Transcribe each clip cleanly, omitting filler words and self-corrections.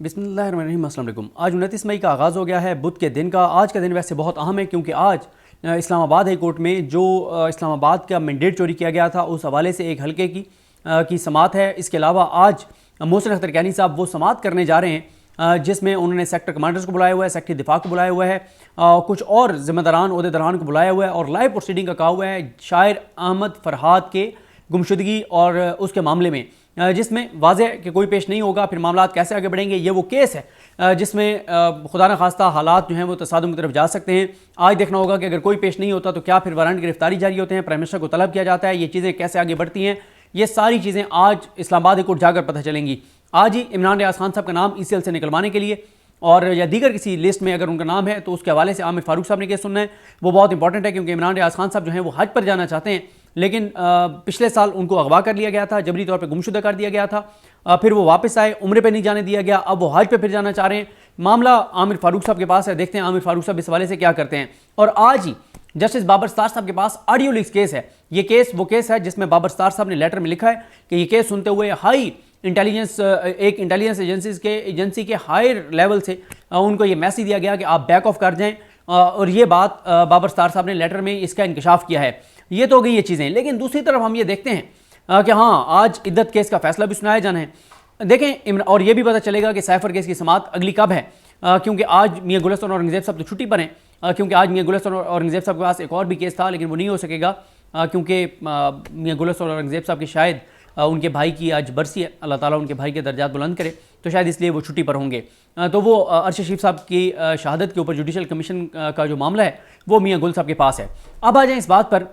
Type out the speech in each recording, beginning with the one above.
बिस्मिल्लाहिर्रहमानिर्रहीम, अस्सलाम वालेकुम। आज 29 मई का आगाज़ हो गया है, बुध के दिन का। आज का दिन वैसे बहुत अहम है क्योंकि आज इस्लामाबाद हाई कोर्ट में जो इस्लामाबाद का मैंडेट चोरी किया गया था उस हवाले से एक हल्के की समाअत है। इसके अलावा आज मोहसिन अख्तर कैनी साहब वो समाअत करने जा रहे हैं जिसमें उन्होंने सेक्टर कमांडर्स को बुलाया हुआ है, सेक्रेटरी दिफा को बुलाया हुआ है, कुछ और ज़िम्मेदारान ओहदेदारान को बुलाया हुआ है और लाइव प्रोसीडिंग का कहा हुआ है शायर अहमद फरहाद के गुमशुदगी और उसके मामले में, जिसमें वाज़ेह कि कोई पेश नहीं होगा। फिर मामला कैसे आगे बढ़ेंगे, ये वो केस है जिसमें खुदा न खास्ता हालात जो हैं वो तसादुम की तरफ जा सकते हैं। आज देखना होगा कि अगर कोई पेश नहीं होता तो क्या फिर वारंट गिरफ्तारी जारी होते हैं, प्राइम मिनिस्टर को तलब किया जाता है, ये चीज़ें कैसे आगे बढ़ती हैं, ये सारी चीज़ें आज इस्लामाबाद हाई कोर्ट जाकर पता चलेंगी। आज ही इमरान रियाज खान साहब का नाम ECL से निकलवाने के लिए और या दीगर किसी लिस्ट में अगर उनका नाम है तो उसके हवाले से आमिर फारूक साहब ने केस सुनना है। वो बहुत इंपॉर्टेंट है क्योंकि इमरान रियाज खान साहब जो हैं वो हज पर जाना चाहते हैं, लेकिन पिछले साल उनको अगवा कर लिया गया था, जबरी तौर पे गुमशुदा कर दिया गया था, फिर वो वापस आए, उम्रे पे नहीं जाने दिया गया, अब वो हज पे फिर जाना चाह रहे हैं। मामला आमिर फारूक साहब के पास है, देखते हैं आमिर फारूक साहब इस हवाले से क्या करते हैं। और आज ही जस्टिस बाबर सत्तार साहब के पास ऑडियो लीक्स केस है। ये केस वो केस है जिसमें बाबर सत्तार साहब ने लेटर में लिखा है कि ये केस सुनते हुए हाई इंटेलिजेंस एक इंटेलिजेंस एजेंसी के हायर लेवल से उनको ये मैसेज दिया गया कि आप बैक ऑफ कर जाएं, और ये बात बाबर सत्तार साहब ने लेटर में इसका इंकशाफ किया है। ये तो हो गई ये चीज़ें, लेकिन दूसरी तरफ हम ये देखते हैं कि हाँ आज इद्दत केस का फैसला भी सुनाया जाना है। देखें, और ये भी पता चलेगा कि साइफर केस की समाअत अगली कब है, क्योंकि आज मियां गुलशन औरंगजेब साहब तो छुट्टी पर हैं, क्योंकि आज मियां गुलशन औरंगजेब साहब के पास एक और भी केस था लेकिन वो नहीं हो सकेगा क्योंकि मियां गुलशन औरंगजेब साहब की शायद उनके भाई की आज बरसी है, अल्लाह ताला उनके भाई के दर्जात बुलंद करे, तो शायद इसलिए वो छुट्टी पर होंगे। तो वो अरशद शरीफ साहब की शहादत के ऊपर जुडिशल कमीशन का जो मामला है वो मियां गुल साहब के पास है। अब आ जाए इस बात पर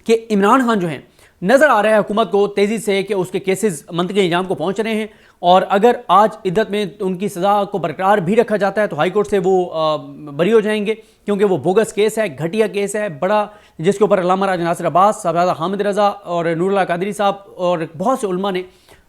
कि इमरान खान जो हैं नज़र आ रहा है हुकूमत को तेज़ी से कि उसके केसेस मंतकी इंजाम को पहुँच रहे हैं, और अगर आज इद्दत में उनकी सज़ा को बरकरार भी रखा जाता है तो हाई कोर्ट से वो बरी हो जाएंगे, क्योंकि वो बोगस केस है, घटिया केस है बड़ा, जिसके ऊपर अल्लामा राजा नासिर अब्बास, साहबजादा हामिद रज़ा और नूरुल्लाह कादरी साहब और बहुत से उलमा ने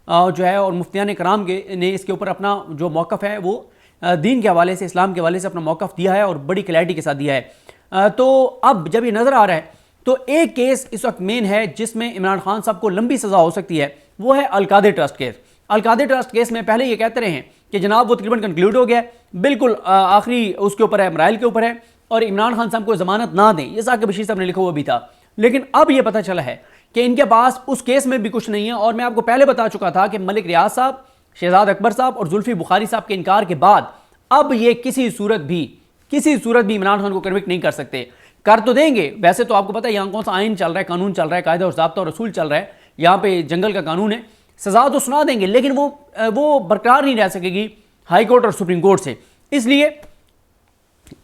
जो है और मुफ्तियान कराम के ने इसके ऊपर अपना जो मौक़िफ़ है वो दीन के हवाले से, इस्लाम के हवाले से अपना मौक़िफ़ दिया है और बड़ी क्लैरिटी के साथ दिया है। तो अब जब ये नज़र आ रहा है तो एक केस इस वक्त मेन है जिसमें इमरान खान साहब को लंबी सज़ा हो सकती है, वो है Al-Qadir trust case. Al-Qadir trust case में पहले ये कहते रहे हैं कि जनाब वो तकरीबन कंक्लूड हो गया, बिल्कुल आखिरी उसके ऊपर है, मराइल के ऊपर है, और इमरान खान साहब को ज़मानत ना दें, ये साकिब बशीर साहब ने लिखा हुआ भी था। लेकिन अब ये पता चला है कि इनके पास उस केस में भी कुछ नहीं है, और मैं आपको पहले बता चुका था कि मलिक रियाज साहब, शहजाद अकबर साहब और जुल्फी बुखारी साहब के इनकार के बाद अब ये किसी सूरत भी इमरान खान को कन्विक्ट नहीं कर सकते। कर तो देंगे, वैसे तो आपको पता है यहाँ कौन सा आइन चल रहा है, कानून चल रहा है, कायदा और ज़ाब्ता और रसूल चल रहा है, यहाँ पे जंगल का कानून है, सज़ा तो सुना देंगे लेकिन वो बरकरार नहीं रह सकेगी हाई कोर्ट और सुप्रीम कोर्ट से। इसलिए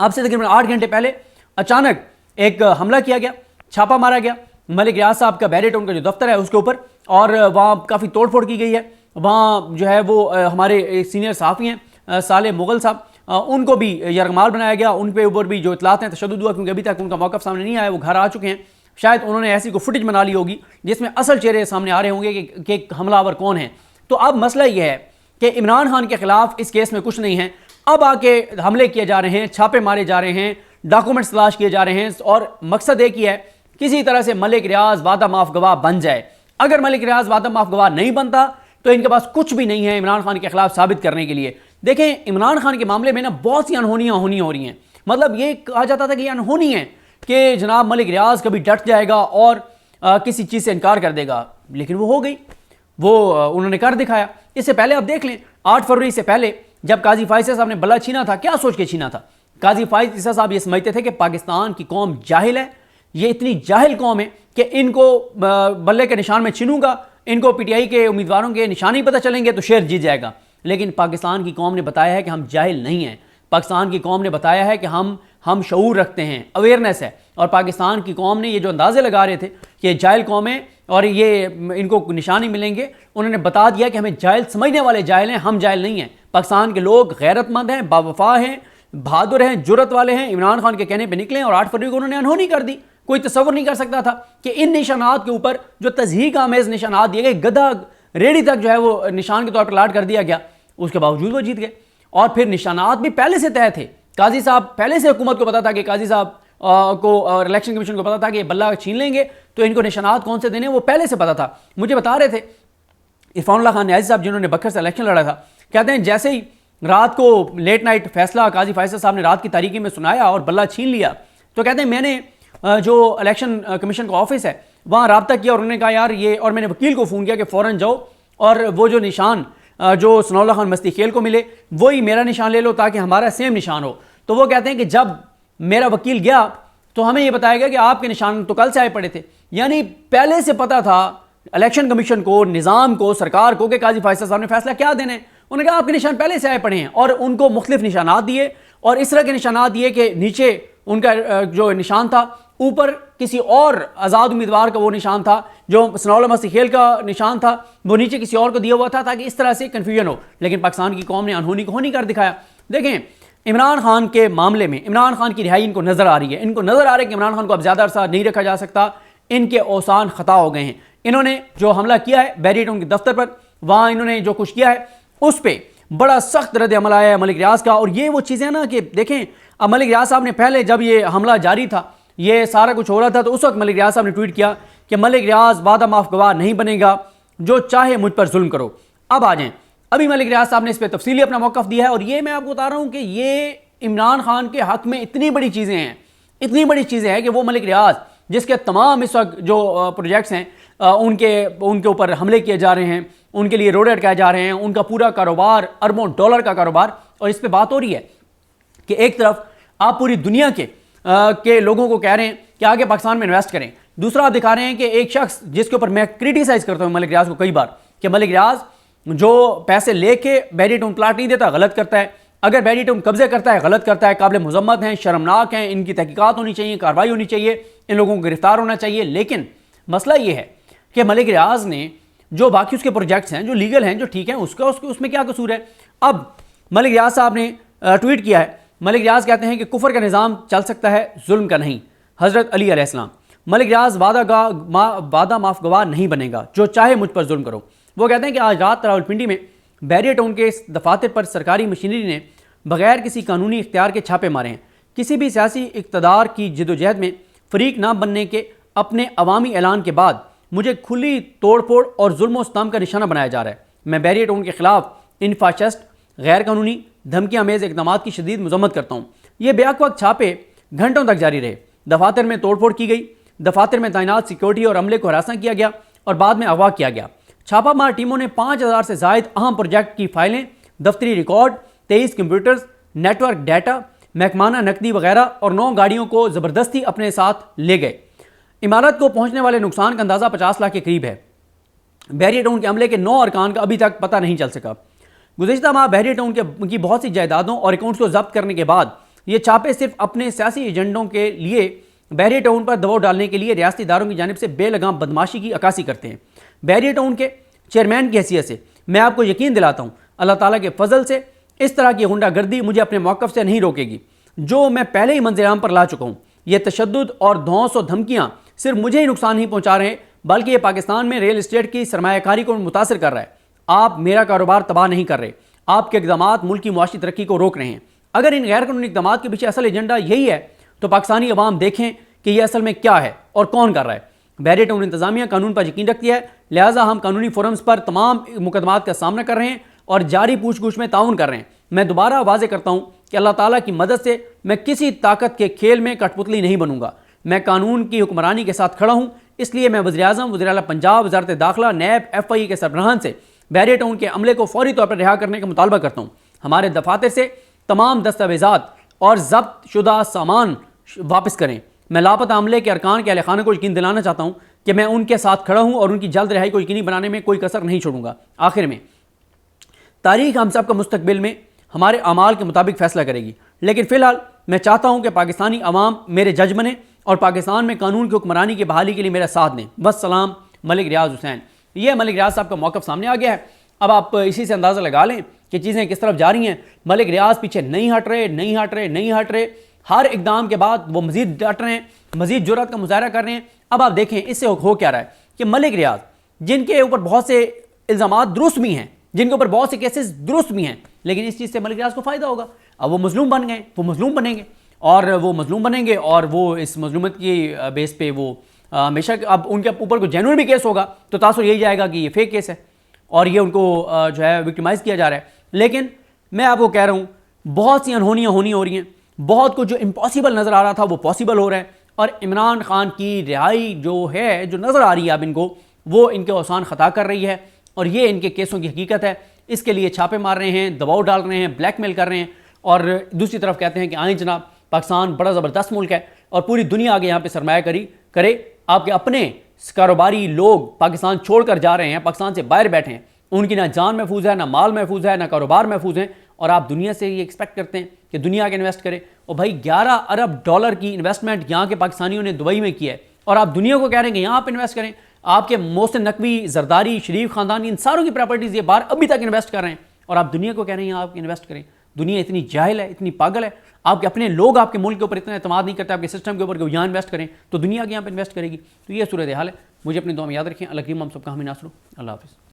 अब से तकरीबन 8 घंटे पहले अचानक एक हमला किया गया, छापा मारा गया मलिक रियाज साहब का बैरिट, उनका जो दफ्तर है उसके ऊपर, और वहाँ काफ़ी तोड़फोड़ की गई है। वहाँ जो है वो हमारे सीनियर सहाफ़ी हैं साले मुगल साहब, उनको भी यरगमाल बनाया गया, उन पे ऊपर भी जो इतलात हैं तशद्दुद हुआ, क्योंकि अभी तक उनका मौक़िफ़ सामने नहीं आया, वो घर आ चुके हैं। शायद उन्होंने ऐसी को फुटेज बना ली होगी जिसमें असल चेहरे सामने आ रहे होंगे कि हमलावर कौन है। तो अब मसला ये है कि इमरान खान के खिलाफ इस केस में कुछ नहीं है, अब आके हमले किए जा रहे हैं, छापे मारे जा रहे हैं, डॉक्यूमेंट्स तलाश किए जा रहे हैं, और मकसद एक ही है किसी तरह से मलिक रियाज वादा माफ गवाह बन जाए। अगर मलिक रियाज वादा माफ गवाह नहीं बनता तो इनके पास कुछ भी नहीं है इमरान खान के खिलाफ साबित करने के लिए। देखें, इमरान खान के मामले में ना बहुत सी अनहोनियां हो रही हैं। मतलब ये कहा जाता था कि ये अनहोनी है कि जनाब मलिक रियाज कभी डट जाएगा और किसी चीज़ से इनकार कर देगा, लेकिन वो हो गई, वो उन्होंने कर दिखाया। इससे पहले आप देख लें 8 फरवरी से पहले जब काजी फाइज़ साहब ने बल्ला छीना था, क्या सोच के छीना था? काजी फाइज़ साहब ये समझते थे कि पाकिस्तान की कौम जाहिल है, ये इतनी जाहिल कौम है कि इनको बल्ले के निशान में छीनूंगा, इनको PTI के उम्मीदवारों के निशान ही पता चलेंगे तो शेर जीत जाएगा। लेकिन पाकिस्तान की कौम ने बताया है कि हम जाहिल नहीं हैं। पाकिस्तान की कौम ने बताया है कि हम शऊर रखते हैं, अवेयरनेस है। और पाकिस्तान की कौम ने ये जो अंदाजे लगा रहे थे कि जाहिल कौमें और ये इनको निशान ही मिलेंगे, उन्होंने बता दिया कि हमें जाहिल समझने वाले जाहिल हैं, हम जाहिल नहीं हैं। पाकिस्तान के लोग गैरतमंद हैं, बावफा हैं, बहादुर हैं, जुर्रत वाले हैं। इमरान खान के कहने पर निकले और 8 फरवरी को उन्होंने अनहोनी कर दी। कोई तसव्वुर नहीं कर सकता था कि इन निशानात के ऊपर जो तज़हीक आमेज़ निशानात दिए गए, गधा रेडी तक जो है वो निशान के तौर पर लाट कर दिया गया, उसके बावजूद वो जीत गए। और फिर निशानात भी पहले से तय थे। काजी साहब पहले से हुकूमत को पता था कि काजी साहब को और इलेक्शन कमीशन को पता था कि बल्ला छीन लेंगे तो इनको निशानात कौन से देने वो पहले से पता था। मुझे बता रहे थे इरफानुल्लाह खान न्याज़ी साहब जिन्होंने बकर से इलेक्शन लड़ा था कहते हैं जैसे ही रात को लेट नाइट फैसला काजी फैसल साहब ने रात की तारीकी में सुनाया और बल्ला छीन लिया, तो कहते हैं मैंने जो इलेक्शन कमीशन का ऑफिस है वहाँ रब्ता किया और उन्होंने कहा यार ये, और मैंने वकील को फ़ोन किया कि फ़ौरन जाओ और वो जो निशान जो सनाउल्लाह खान मस्ती खेल को मिले वही मेरा निशान ले लो ताकि हमारा सेम निशान हो। तो वो कहते हैं कि जब मेरा वकील गया तो हमें ये बताया गया कि आपके निशान तो कल से आए पड़े थे, यानी पहले से पता था इलेक्शन कमीशन को, निज़ाम को, सरकार को कि काजी फैसल साहब ने फैसला क्या देना है। उन्होंने कहा आपके निशान पहले से आए पड़े हैं और उनको मुख्तलिफ निशानात दिए और इस तरह के निशानात दिए कि नीचे उनका जो निशान था, ऊपर किसी और आज़ाद उम्मीदवार का वो निशान था, जो सनाउल्लाह मस्ती खेल का निशान था वो नीचे किसी और को दिया हुआ था ताकि इस तरह से कन्फ्यूजन हो। लेकिन पाकिस्तान की कौम ने अनहोनी को होनी कर दिखाया। देखें इमरान खान के मामले में इमरान खान की रिहाई इनको नज़र आ रही है, इनको नज़र आ रहा है कि इमरान खान को अब ज़्यादा अरसा नहीं रखा जा सकता, इनके औसान ख़ता हो गए हैं। इन्होंने जो हमला किया है बैरियटों के दफ्तर पर, वहाँ इन्होंने जो कुछ किया है उस पर बड़ा सख्त रद्द अमल आया है मलिक रियाज का। और ये वो चीज़ें ना कि देखें अब मलिक रियाज साहब ने पहले जब ये हमला जारी था, ये सारा कुछ हो रहा था, तो उस वक्त मलिक रियाज साहब ने ट्वीट किया कि मलिक रियाज वादा माफ गवाह नहीं बनेगा, जो चाहे मुझ पर जुल्म करो। अब आ जाएं, अभी मलिक रियाज साहब ने इस पर तफसीली अपना मौक़िफ़ दिया है और ये मैं आपको बता रहा हूँ कि ये इमरान खान के हक़ में इतनी बड़ी चीज़ें हैं, इतनी बड़ी चीज़ें हैं कि वो मलिक रियाज जिसके तमाम इस वक्त जो प्रोजेक्ट्स हैं उनके ऊपर हमले किए जा रहे हैं, उनके लिए रोड अटकाए जा रहे हैं, उनका पूरा कारोबार अरबों डॉलर का कारोबार। और इस पर बात हो रही है कि एक तरफ आप पूरी दुनिया के लोगों को कह रहे हैं कि आगे पाकिस्तान में इन्वेस्ट करें, दूसरा आप दिखा रहे हैं कि एक शख्स जिसके ऊपर मैं क्रिटिसाइज करता हूं मलिक रियाज को कई बार कि मलिक रियाज जो पैसे लेके बैरियटों प्लाट नहीं देता गलत करता है, अगर बैरियटों कब्जे करता है गलत करता है, काबिल मुजम्मत हैं, शर्मनाक हैं, इनकी तहकीकात होनी चाहिए, कार्रवाई होनी चाहिए, इन लोगों को गिरफ्तार होना चाहिए। लेकिन मसला ये है कि मलिक रियाज ने जो बाकी उसके प्रोजेक्ट्स हैं जो लीगल हैं जो ठीक हैं उसमें क्या कसूर है। अब मलिक रियाज साहब ने ट्वीट किया है, मलिक रियाज कहते हैं कि कुफर का निज़ाम चल सकता है जुल्म का नहीं, हज़रत अली अलैहिस्सलाम। मलिक रियाज वादा माफ गवाह नहीं बनेगा, जो चाहे मुझ पर जुल्म करो। वो कहते हैं कि आज रात रावलपिंडी में बैरियटों के इस दफातर पर सरकारी मशीनरी ने बगैर किसी कानूनी इख्तियार के छापे मारे हैं। किसी भी सियासी इक़्तिदार की जदोजहद में फ़रीक ना बनने के अपने अवामी ऐलान के बाद मुझे खुली तोड़फोड़ और जुल्म सितम का निशाना बनाया जा रहा है। मैं बैरियटों के खिलाफ इन फाशिस्ट गैर कानूनी धमकी अमेज़ इक़दामात की शदीद मज़म्मत करता हूँ। ये बेहक वक्त छापे घंटों तक जारी रहे, दफातर में तोड़फोड़ की गई, दफातर में तैनात सिक्योरिटी और अमले को हरासा किया गया और बाद में अगवा किया गया। छापामार टीमों ने 5000 से ज़ायद अहम प्रोजेक्ट की फाइलें, दफ्तरी रिकॉर्ड, 23 कंप्यूटर्स, नेटवर्क डाटा, महकमाना नकदी वगैरह और 9 गाड़ियों को ज़बरदस्ती अपने साथ ले गए। इमारत को पहुँचने वाले नुकसान का अंदाज़ा 50 लाख के करीब है। बैरियटों के अमले के 9 अरकान का अभी तक पता नहीं चल सका। गुज़िश्ता माह बैरियटों की बहुत सी जायदादों और अकाउंट्स को जब्त करने के बाद ये छापे सिर्फ अपने सियासी एजेंडों के लिए बैरियटों पर दबाव डालने के लिए रियासती इदारों की जानिब से बेलगाम बदमाशी की अक्कासी करते हैं। बैरियटों के चेयरमैन की हैसियत से मैं आपको यकीन दिलाता हूँ अल्लाह ताला के फजल से इस तरह की गुंडागर्दी मुझे अपने मौक़िफ़ से नहीं रोकेगी, जो मैं पहले ही मंज़िल-ए-आम पर ला चुका हूँ। ये तशद्दुद और धौंस और धमकियाँ सिर्फ मुझे ही नुकसान नहीं पहुँचा रहे, बल्कि ये पाकिस्तान में रियल इस्टेट की सरमायाकारी को मुतासर कर रहा है। आप मेरा कारोबार तबाह नहीं कर रहे, आपके इक़दामात मुल्क की मुआशी तरक्की को रोक रहे हैं। अगर इन गैर कानूनी इक़दामात के पीछे असल एजेंडा यही है तो पाकिस्तानी अवाम देखें कि यह असल में क्या है और कौन कर रहा है। बैरियटों इंतजामिया कानून पर यकीन रखती है, लिहाजा हम कानूनी फोरम्स पर तमाम मुकदमात का सामना कर रहे हैं और जारी पूछ-गुछ में ताउन कर रहे हैं। मैं दोबारा वाज़ेह करता हूँ कि अल्लाह ताला की मदद से मैं किसी ताकत के खेल में कठपुतली नहीं बनूंगा। मैं कानून की हुक्मरानी के साथ खड़ा हूँ, इसलिए मैं वज़ीर-ए-आज़म, वज़ीर-ए-आला पंजाब, वज़ारत दाखिला, नैब, FI के सरबराहान से बैरियटों के अमले को फौरी तौर पर रिहा करने का मुतालबा करता हूँ। हमारे दफातर से तमाम दस्तावेज़ात और जब्त शुदा सामान वापस करें। मैं लापता अमले के अरकान के अहल खाना को यकीन दिलाना चाहता हूँ कि मैं उनके साथ खड़ा हूँ और उनकी जल्द रिहाई को यकीनी बनाने में कोई कसर नहीं छोड़ूंगा। आखिर में तारीख हम सब का मुस्तकबिल में हमारे अमाल के मुताबिक फ़ैसला करेगी, लेकिन फ़िलहाल मैं चाहता हूँ कि पाकिस्तानी अवाम मेरे जज बने और पाकिस्तान में कानून की हुक्मरानी की बहाली के लिए मेरा साथ दें। वस्सलाम, मलिक रियाज हुसैन। ये मलिक रियाज साहब का मौक़िफ़ सामने आ गया है। अब आप इसी से अंदाज़ा लगा लें कि चीज़ें किस तरफ जा रही हैं। मलिक रियाज पीछे नहीं हट रहे। हर इकदाम के बाद वो मज़ीद डट रहे हैं, मज़ीद जुर्रत का मुजाहरा कर रहे हैं। अब आप देखें इससे हो क्या रहा है कि मलिक रियाज जिनके ऊपर बहुत से इल्ज़ामात दुरुस्त भी हैं, जिनके ऊपर बहुत से केसेस दुरुस्त भी हैं, लेकिन इस चीज़ से मलिक रियाज को फ़ायदा होगा। अब वो मजलूम बन गए, वो मजलूम बनेंगे और वो इस मजलूमत की बेस पे वो हमेशा अब उनके ऊपर कोई जेन्युइन भी केस होगा तो तासुर यही जाएगा कि ये फेक केस है और ये उनको जो है विक्टिमाइज़ किया जा रहा है। लेकिन मैं आपको कह रहा हूँ बहुत सी अनहोनियाँ हो रही हैं, बहुत कुछ जो इम्पॉसिबल नज़र आ रहा था वो पॉसिबल हो रहा है। और इमरान खान की रिहाई जो है, जो नज़र आ रही है अब इनको, वो इनके आसान ख़ता कर रही है और ये इनके केसों की हकीकत है। इसके लिए छापे मार रहे हैं, दबाव डाल रहे हैं, ब्लैकमेल कर रहे हैं और दूसरी तरफ कहते हैं कि आए जनाब, पाकिस्तान बड़ा ज़बरदस्त मुल्क है और पूरी दुनिया आगे यहाँ पे सरमायाकारी करे। आपके अपने कारोबारी लोग पाकिस्तान छोड़कर जा रहे हैं, पाकिस्तान से बाहर बैठे हैं, उनकी ना जान महफूज है, ना माल महफूज है, ना कारोबार महफूज है, और आप दुनिया से ये एक्सपेक्ट करते हैं कि दुनिया आगे इन्वेस्ट करे। और भाई 11 अरब डॉलर की इन्वेस्टमेंट यहाँ के पाकिस्तानियों ने दुबई में की है और आप दुनिया को कह रहे हैं कि यहाँ आप इन्वेस्ट करें। आपके मोहसिन नकवी, जरदारी, शरीफ खानदान, इन सारों की प्रॉपर्टीज ये बाहर अभी तक इन्वेस्ट कर रहे हैं और आप दुनिया को कह रहे हैं आप इन्वेस्ट करें। दुनिया इतनी जाहिल है, इतनी पागल है, आपके अपने लोग आपके मुल्क के ऊपर इतना एतमाद नहीं करते आपके सिस्टम के ऊपर कि वो यहाँ इन्वेस्ट करें, तो दुनिया के यहाँ पर इन्वेस्ट करेगी। तो ये सूरत हाल है। मुझे अपनी दुआ में याद रखें। अल्लाह करीम हम सबका हामी नासर हो। अल्लाह हाफिज़।